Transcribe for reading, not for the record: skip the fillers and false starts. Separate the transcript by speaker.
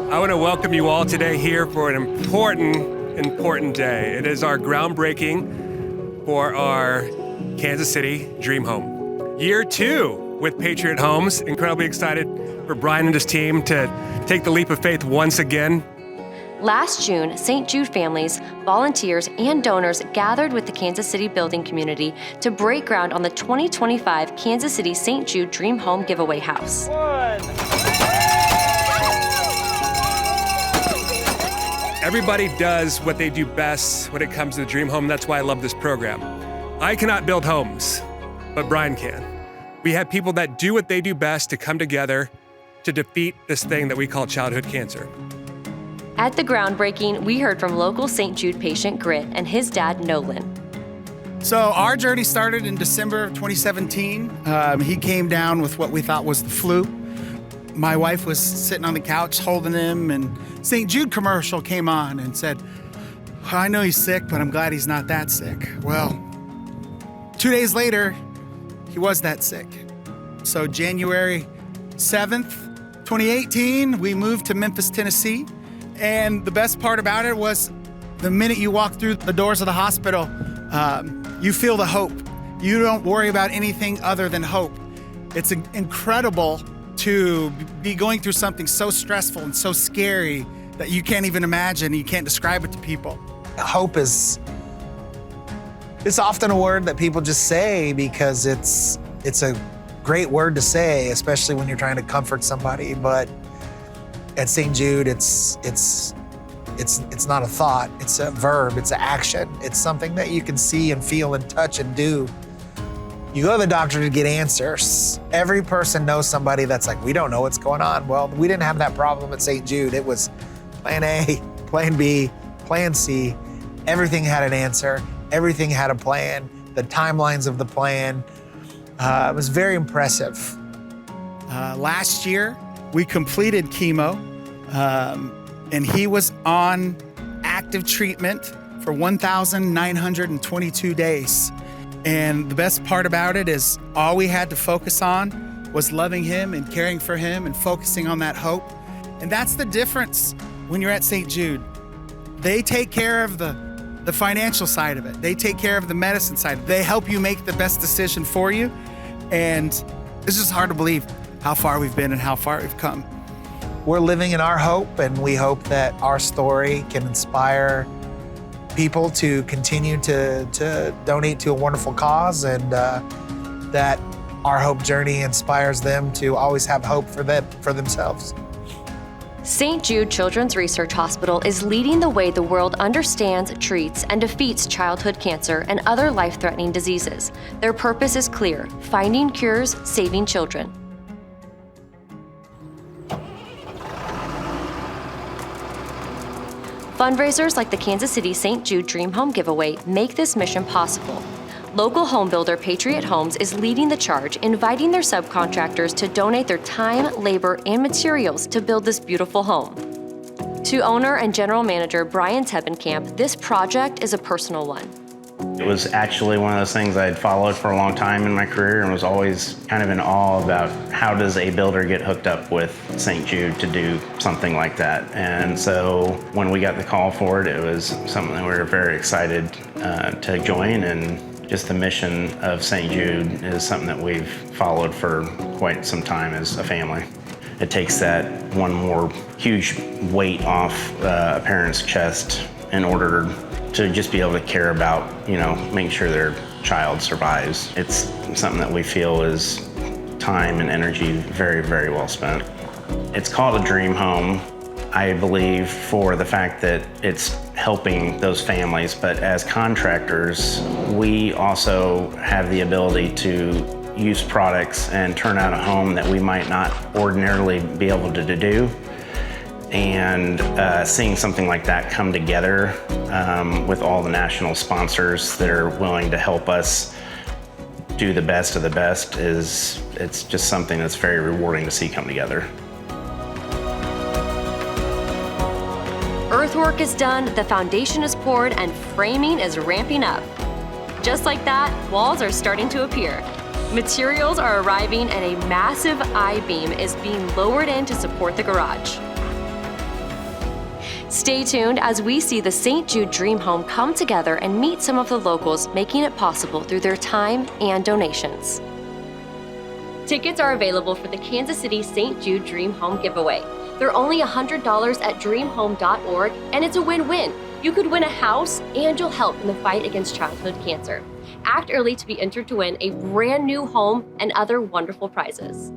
Speaker 1: I want to welcome you all today here for an important day. It is our groundbreaking for our Kansas City Dream Home. Year 2 with Patriot Homes. Incredibly excited for Brian and his team to take the leap of faith once again.
Speaker 2: Last June, St. Jude families, volunteers, and donors gathered with the Kansas City building community to break ground on the 2025 Kansas City St. Jude Dream Home Giveaway House.
Speaker 1: Everybody does what they do best when it comes to the Dream Home. That's why I love this program. I cannot build homes, but Brian can. We have people that do what they do best to come together to defeat this thing that we call childhood cancer.
Speaker 2: At the groundbreaking, we heard from local St. Jude patient Grit and his dad, Nolan.
Speaker 3: So our journey started in December of 2017. He came down with what we thought was the flu. My wife was sitting on the couch holding him, and St. Jude commercial came on and said, I know he's sick, but I'm glad he's not that sick. Well, 2 days later, he was that sick. So January 7th, 2018, we moved to Memphis, Tennessee. And the best part about it was the minute you walk through the doors of the hospital, you feel the hope. You don't worry about anything other than hope. It's incredible to be going through something so stressful and so scary that you can't even imagine, you can't describe it to people.
Speaker 4: Hope is often a word that people just say because it's a great word to say, especially when you're trying to comfort somebody. But at St. Jude, it's not a thought, it's a verb, it's an action. It's something that you can see and feel and touch and do. You go to the doctor to get answers. Every person knows somebody that's like, we don't know what's going on. Well, we didn't have that problem at St. Jude. It was plan A, plan B, plan C. Everything had an answer. Everything had a plan. The timelines of the plan. It was very impressive.
Speaker 3: Last year, we completed chemo, and he was on active treatment for 1,922 days. And the best part about it is all we had to focus on was loving him and caring for him and focusing on that hope. And that's the difference when you're at St. Jude. They take care of the financial side of it. They take care of the medicine side. They help you make the best decision for you. And it's just hard to believe how far we've been and how far we've come.
Speaker 4: We're living in our hope, and we hope that our story can inspire people to continue to donate to a wonderful cause, and that our hope journey inspires them to always have hope for themselves.
Speaker 2: St. Jude Children's Research Hospital is leading the way the world understands, treats, and defeats childhood cancer and other life-threatening diseases. Their purpose is clear: finding cures, saving children. Fundraisers like the Kansas City St. Jude Dream Home Giveaway make this mission possible. Local home builder Patriot Homes is leading the charge, inviting their subcontractors to donate their time, labor, and materials to build this beautiful home. To owner and general manager Brian Tebbenkamp, this project is a personal one.
Speaker 5: It was actually one of those things I had followed for a long time in my career and was always kind of in awe about how does a builder get hooked up with St. Jude to do something like that. And so when we got the call for it, it was something that we were very excited to join, and just the mission of St. Jude is something that we've followed for quite some time as a family. It takes that one more huge weight off a parent's chest in order to just be able to care about, making sure their child survives. It's something that we feel is time and energy very, very well spent. It's called a dream home, I believe, for the fact that it's helping those families, but as contractors, we also have the ability to use products and turn out a home that we might not ordinarily be able to do. And seeing something like that come together with all the national sponsors that are willing to help us do the best of the best it's just something that's very rewarding to see come together.
Speaker 2: Earthwork is done, the foundation is poured, and framing is ramping up. Just like that, walls are starting to appear. Materials are arriving and a massive I-beam is being lowered in to support the garage. Stay tuned as we see the St. Jude Dream Home come together and meet some of the locals making it possible through their time and donations. Tickets are available for the Kansas City St. Jude Dream Home giveaway. They're only $100 at dreamhome.org, and it's a win-win. You could win a house and you'll help in the fight against childhood cancer. Act early to be entered to win a brand new home and other wonderful prizes.